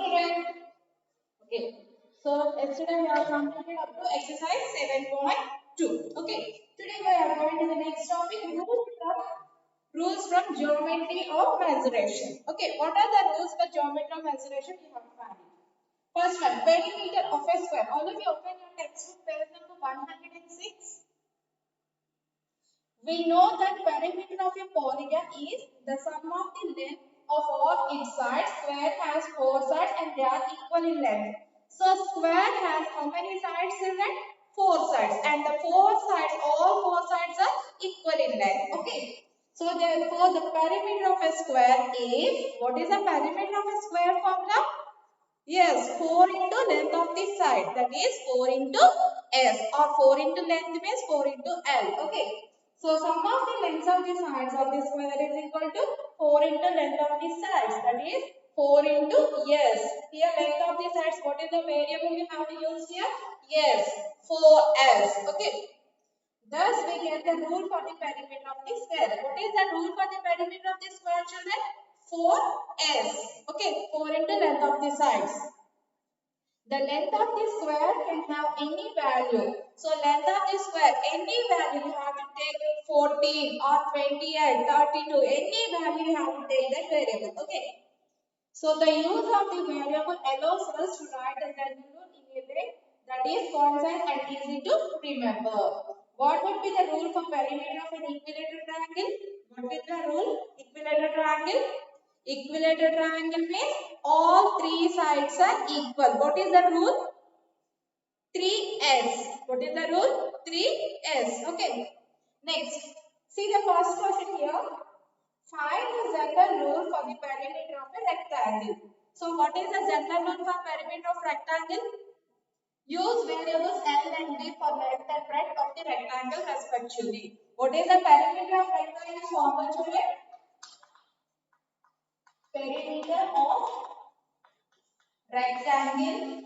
children? Okay. So yesterday we have completed up to exercise 7.2. Okay. Today we are going to the next topic, rules from geometry of measuration. Okay. What are the rules for geometry of measuration? You have to find it. First one, perimeter of a square. All of you open your textbook page number 106. We know that perimeter of a polygon is the sum of the length of all its sides. Square has 4 sides and they are equal in length. So square has how many sides children? 4 sides, and the 4 sides, all 4 sides are equal in length. Okay. So therefore the perimeter of a square is, what is the perimeter of a square formula? Yes, 4 into length of the side, that is 4 into S, or 4 into length means 4 into L. Okay. So sum of the lengths of the sides of the square is equal to 4 into length of the sides, that is 4 into S. Here length of the sides, what is the variable we have to use here? Yes, 4S. Okay. Thus we get the rule for the perimeter of the square. What is the rule for the perimeter of the square, children? 4S. Okay, 4 into length of the sides. The length of the square can have any value. So length of the square, any value you have to take 14 or 28, 32, any value you have to take that variable. Okay. So the use of the variable allows us to write the rule in a way that is concise and easy to remember. What would be the rule for perimeter of an equilateral triangle? What is the rule? Equilateral triangle. Equilateral triangle means all 3 sides are equal. What is the rule? 3S. What is the rule? 3S. Okay. Next, see the first question here. Find the general rule for the perimeter of a rectangle. So what is the general rule for perimeter of rectangle? Use variables L and B for length and breadth of the rectangle respectively. What is the perimeter of rectangle formula, children? Perimeter of rectangle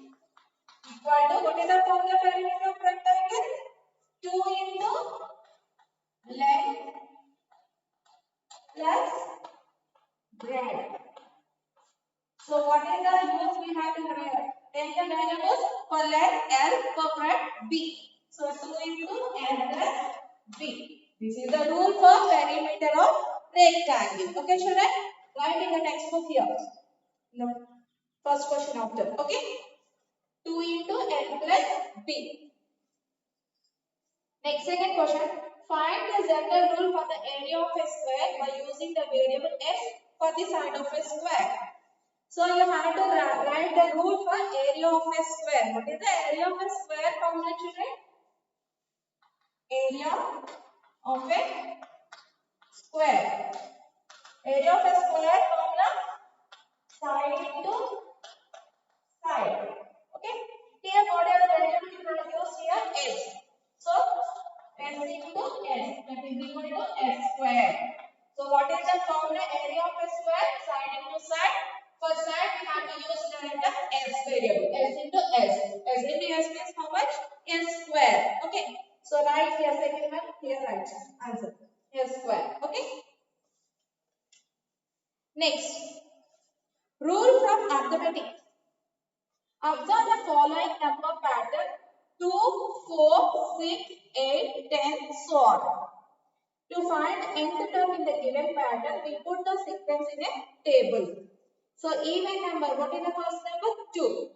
equal to, what is the formula perimeter of rectangle? 2 into length plus breadth. So what is the use we have to take the variables for length L, for breadth B. So 2 into L plus B. This is the rule for perimeter of rectangle. Okay, children? Write in the textbook here. No. First question after. Okay? 2 into L plus B. Next, second question. Find the general rule for the area of a square by using the variable S for the side of a square. So you have to write the rule for area of a square. What is the area of a square formula, children? Area of a square. Area of a square formula, side into side. Okay. Here what are the variables you will use here? S. So S into S, that is equal to S square. So what is the formula? Area of a square, side into side. For side we have to use the S variable. S into S. S into S means how much? S square. Okay. So write here second one. Here write answer. S square. Okay. Next. Rule from arithmetic. Observe the following number pattern: 2, 4, 6, 8, 10, so on. To find nth term in the given pattern, we put the sequence in a table. So even number, what is the first number? 2.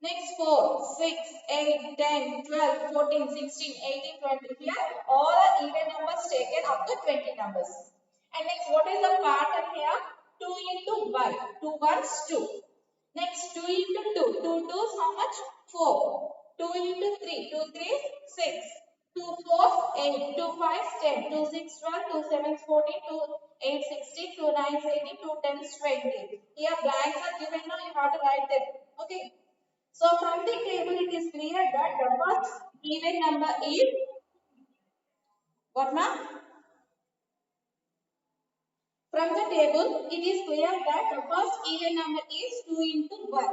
Next 4, 6, 8, 10, 12, 14, 16, 18, 20. Here all are even numbers taken up to 20 numbers. And next, what is the pattern here? 2 into 1. 2 ones 2. Next 2 into 2. 2 twos how much? 4. 2 into 3. 2 threes 6. 2 fours 8. 2 fives 10. 2 six 12. 2 sevens 14. 2 8 16. 2 nines 18. 2 tens 20. Here blanks are given now. You have to write them. Okay. So from the table it is clear that the first even number is what now? From the table it is clear that the first even number is 2 into 1.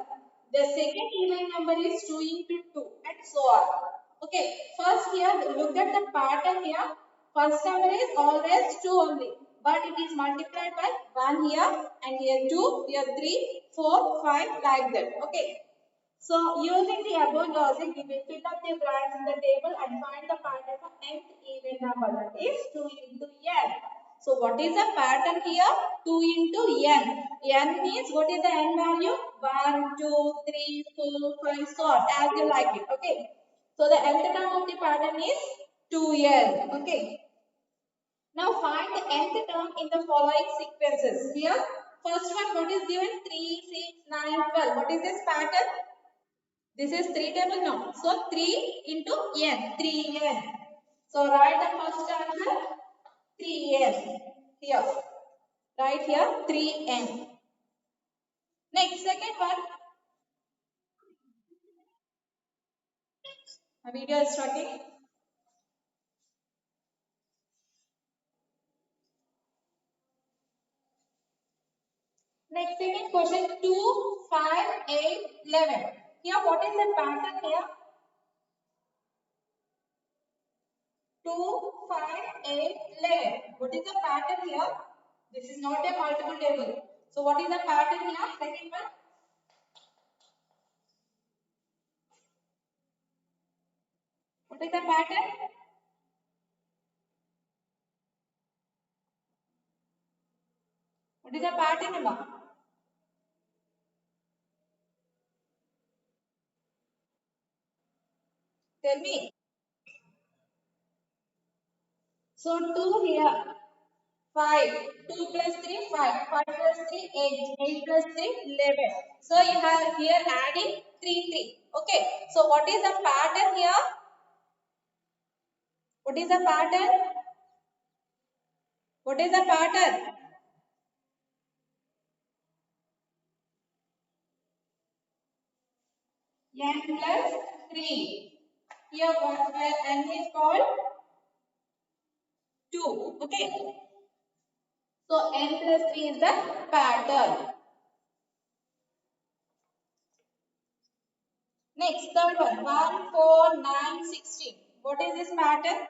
The second even number is 2 into 2 and so on. Okay, first here look at the pattern here. First number is always 2 only. but it is multiplied by 1 here and here 2, here 3, 4, 5 like that. Okay. So using the above logic, we will fill up the blanks in the table and find the pattern of nth even number, that is 2 into n. So what is the pattern here? 2 into n. N means what is the n value? 1, 2, 3, 4, 5, so on, as you like it. Okay. So the nth term of the pattern is 2n. Okay. Now find the nth term in the following sequences. Here, first one, what is given? 3, 6, 9, 12. What is this pattern? This is 3 table now. So 3 into n, 3n. So write the first answer 3n. Here. Right here 3n. Next, second one. A video is starting. Next, second question 2, 5, 8, 11. Here, what is the pattern here? 2, 5, 8, 11. What is the pattern here? This is not a multiple table. So, what is the pattern here? Second one. What is the pattern? What is the pattern, Emma? Tell me. So 2 here, 5, 2 plus 3, 5, 5 plus 3, 8, 8 plus 3, 11. So you have here adding 3, 3. Okay. So what is the pattern here? What is the pattern? What is the pattern? N plus 3. Here where n is called 2. Okay. So n plus 3 is the pattern. Next, third one. 1, 4, 9, 16. What is this pattern?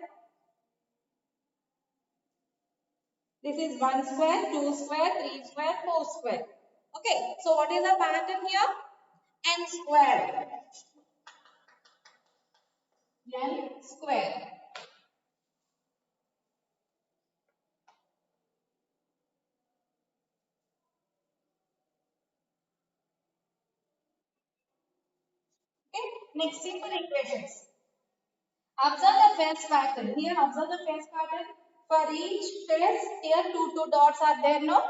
This is 1 square, 2 square, 3 square, 4 square. Okay, so what is the pattern here? N square. N square. Okay, next simple equations. Observe the phase pattern. Here, observe the phase pattern. For each phase, here two dots are there, no?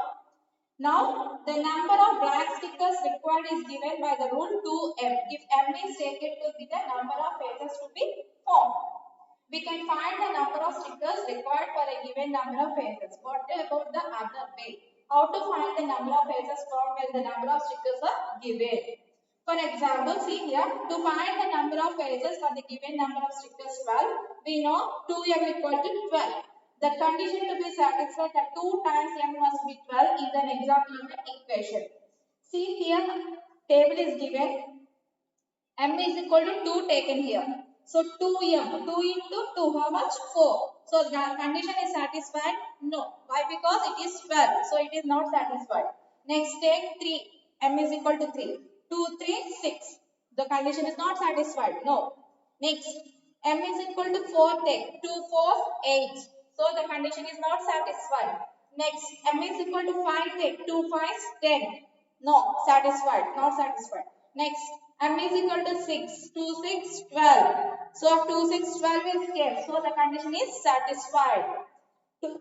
Now, the number of black stickers required is given by the rule 2m. If m is taken to be the number of phases to be formed. We can find the number of stickers required for a given number of phases. What about the other way? How to find the number of phases formed when the number of stickers are given? For example, see here, to find the number of phases for the given number of stickers 12, we know 2m equal to 12. The condition to be satisfied that 2 times m must be 12 is an example of an equation. See here, table is given, m is equal to 2 taken here. So 2m, 2 into 2, how much? 4. So the condition is satisfied? No. Why? Because it is 12. So it is not satisfied. Next take 3, m is equal to 3. 2, 3, 6. The condition is not satisfied. No. Next, m is equal to 4 take. 2, 4, 8. So the condition is not satisfied. Next, m is equal to 5 take. 2, 5, 10. No, satisfied, not satisfied. Next, m is equal to 6, 2, 6, 12. So 2, 6, 12 is here. So the condition is satisfied.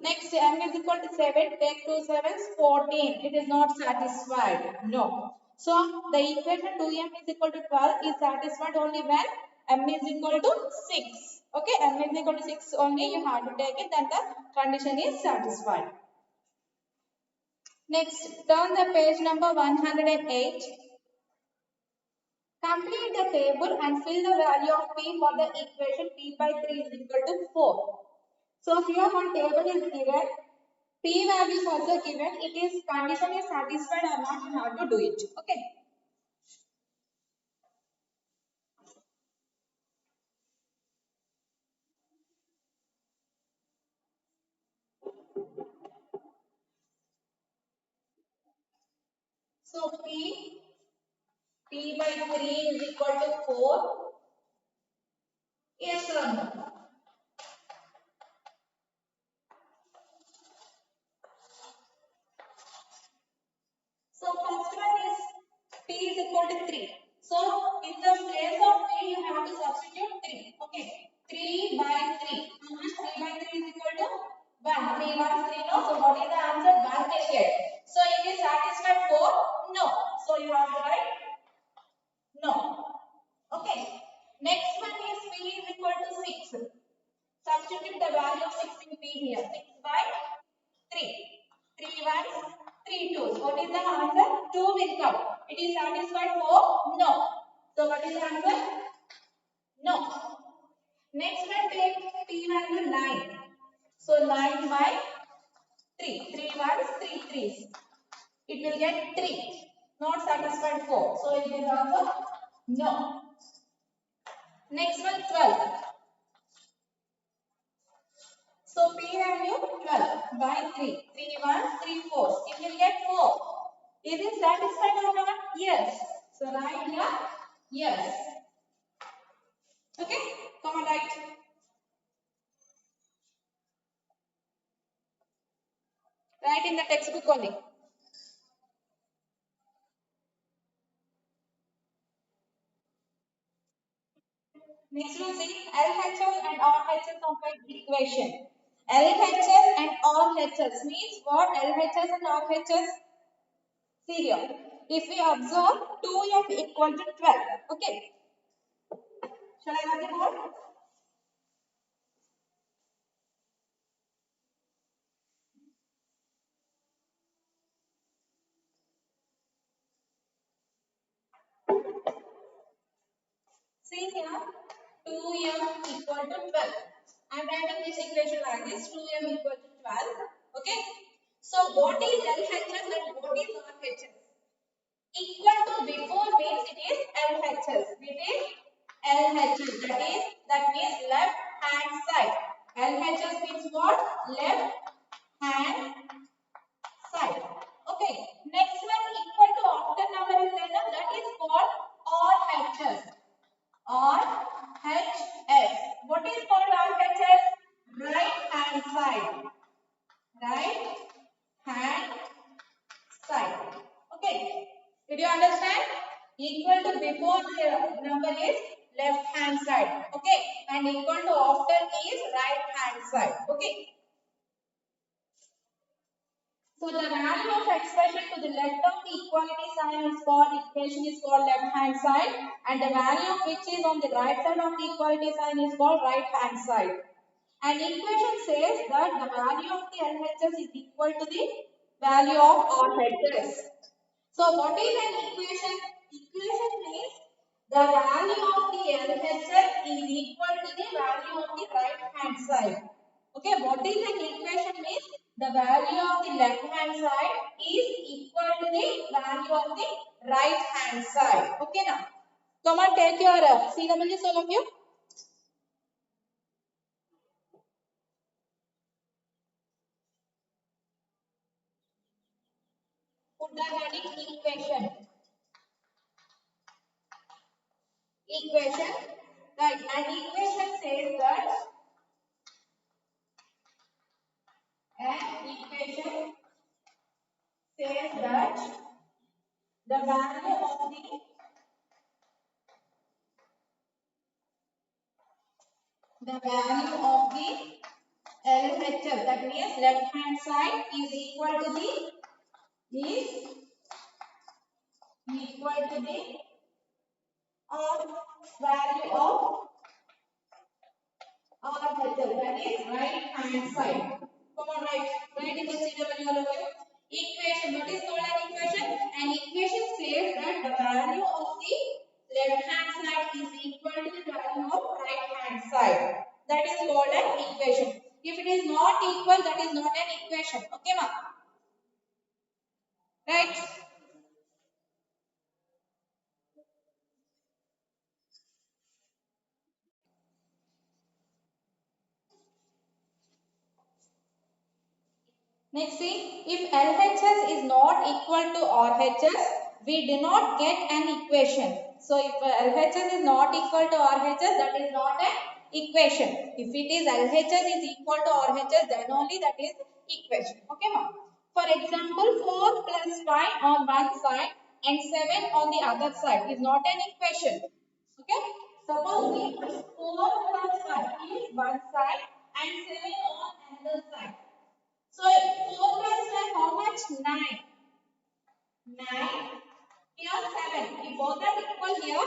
Next, m is equal to 7, take 2 sevens, 14. It is not satisfied. No. So the equation 2m is equal to 12 is satisfied only when m is equal to 6. Okay, m is equal to 6 only you have to take it, then the condition is satisfied. Next, turn the page number 108. Complete the table and fill the value of p for the equation p by 3 is equal to 4. So here one table is given, p value is also given, it is condition is satisfied or not, you have to do it. Okay. So P by 3 is equal to 4. Yes or no? So first one is P is equal to 3. So in the place of P you have to substitute 3. Okay. 3 by 3. How much 3 by 3 is equal to 1. 3 1 3 no. So what is the answer? 1 is here. So it is satisfied 4? No. So you have to write no. Okay. Next one is P is equal to 6. Substitute the value of 6 in P here. 6 by 3. 3 ones, 3 twos. What is the answer? 2 will come. It is satisfied 4? No. So what is the answer? No. Next one take P value 9. So 9 by 3. 3 ones, 3 threes. It will get 3. Not satisfied 4. So it is answer no. Next one 12. So P value 12 by 3. 3 ones, 3 fours. It will get 4. Is it satisfied or not? Yes. So write here yes. Okay? Come on, write. Write in the textbook only. Next one see LHS and RHS of an equation. LHS and RHS means what? LHS and RHS. See here. If we observe 2f equal to 12. Okay. Shall I write the board? See here, 2m equal to 12. I am writing this equation like this, 2m equal to 12. Okay. So what is LHS and what is RHS? Equal to before means it is LHS. It is LHS. That means left hand side. LHS means what? Left hand side. Okay. Next one equal to after number is there. That is called RHS. RHS. What is called RHS? Right hand side. Right hand side. Okay. Did you understand? Equal to before the number is left hand side. Okay. And equal to after is right hand side. Okay. So the value of expression to the left of the equality sign is called equation is called left hand side, and the value of which is on the right side of the equality sign is called right hand side. And equation says that the value of the LHS is equal to the value of RHS. So what is an equation? Equation means the value of the LHS is equal to the value of the right hand side. Okay, what is an equation means the value of the left hand side is equal to the value of the right hand side. Okay now. Come on, take your CWs all of you. Put the heading equation. Equation. Right. An equation says that an equation says that the value of the LHS, that means left hand side is equal to the value of RHS, that is right hand side. Come on, write in the CW all over. Equation. What is called an equation? An equation says that the value of the left hand side is equal to the value of right hand side. That is called an equation. If it is not equal, that is not an equation. Okay, ma? Right? Next, see, if LHS is not equal to RHS, we do not get an equation. So if LHS is not equal to RHS, that is not an equation. If it is LHS is equal to RHS, then only that is equation. Okay, ma'am. For example, 4 plus 5 on one side and 7 on the other side is not an equation. Okay. Suppose we 4 plus 5 is one side and 7 on another side. So 4 plus 5 how much? 9. 9. Here 7. If both are equal here?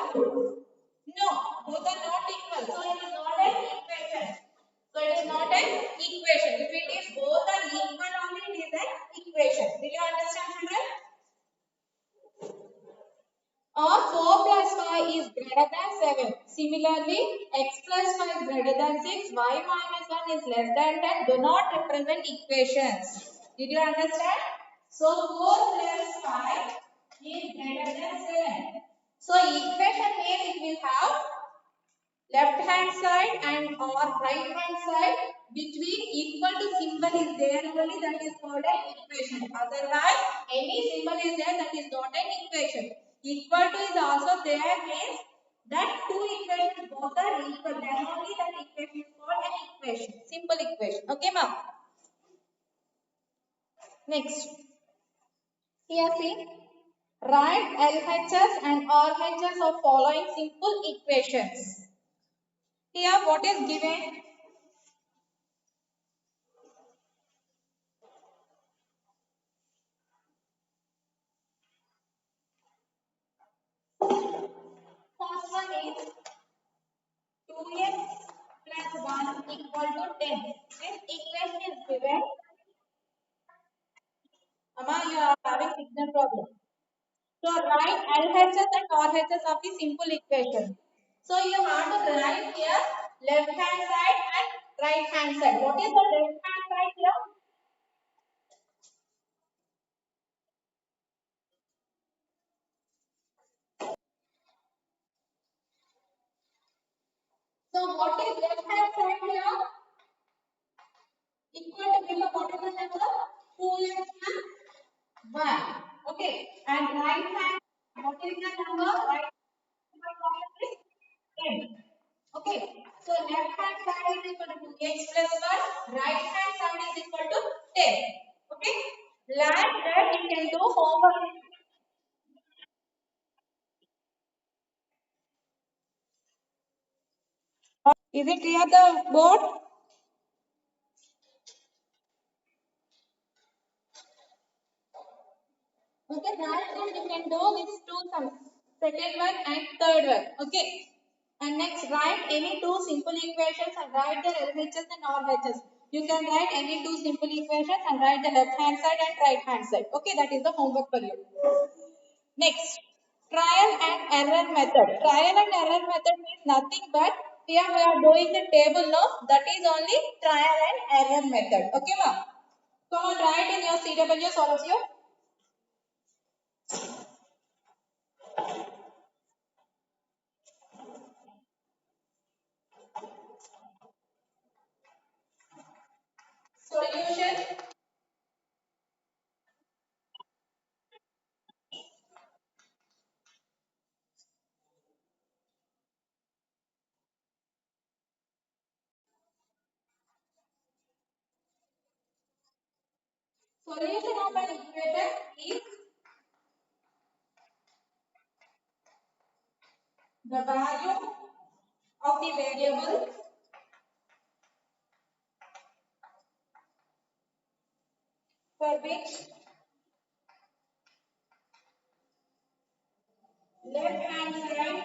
No, both are not equal. So it is not an equation. So it is not an equation. If it is both are equal only, it is an equation. Did you understand, children? Or 4 plus 5 is greater than 7. Similarly, x plus 5 is greater than 6, y minus 1 is less than 10. Do not represent equations. Did you understand? So 4 plus 5 is greater than 7. So equation here it will have left hand side and or right hand side between equal to symbol is there only, that is called an equation. Otherwise any symbol is there, that is not an equation. Equal to is also there means that two equations both are equal, then only that equation is called an equation. Simple equation. Okay, ma'am. Next, here see, write LHS and RHS of following simple equations. Here what is given? First one is 2x plus 1 equal to 10. This equation is given. Amma, you are having signal problem. So write LHS and RHS of the simple equation. So you have to write here left hand side and right hand side. What is the left hand side here? So what is left hand side here? Equal to give what is the number? 2x plus 1. Okay. And right hand, what is the number? Right hand is 10. Okay. So left hand side is equal to 2x plus 1. Right hand side is equal to 10. Okay. Like that you can do homework. Is it clear the board? Okay, that one you can do these two sums. Second one and third one. Okay. And next, write any two simple equations and write the LHS and RHS. You can write any two simple equations and write the left hand side and right hand side. Okay, that is the homework for you. Next, trial and error method. Trial and error method means nothing but here we are doing the table now. That is only trial and error method. Okay, ma'am. Come on, write in your CW solves your solution. Solution of an equation is the value of the variable for which left hand side and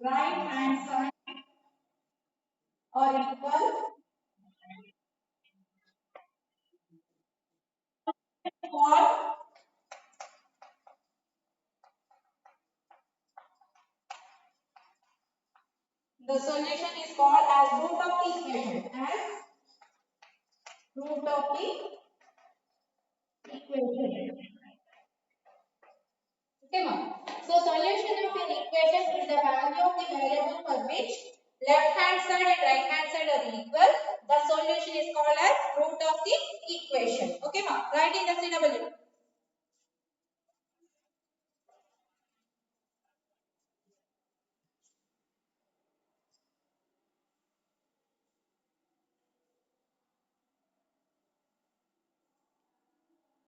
right hand side are equal. Or the solution is called as root of the equation. As root of the equation. Okay, ma'am. So solution of an equation is the value of the variable for which left hand side and right hand side are equal. The solution is called as root of the equation. Okay, ma'am. Write in the CW.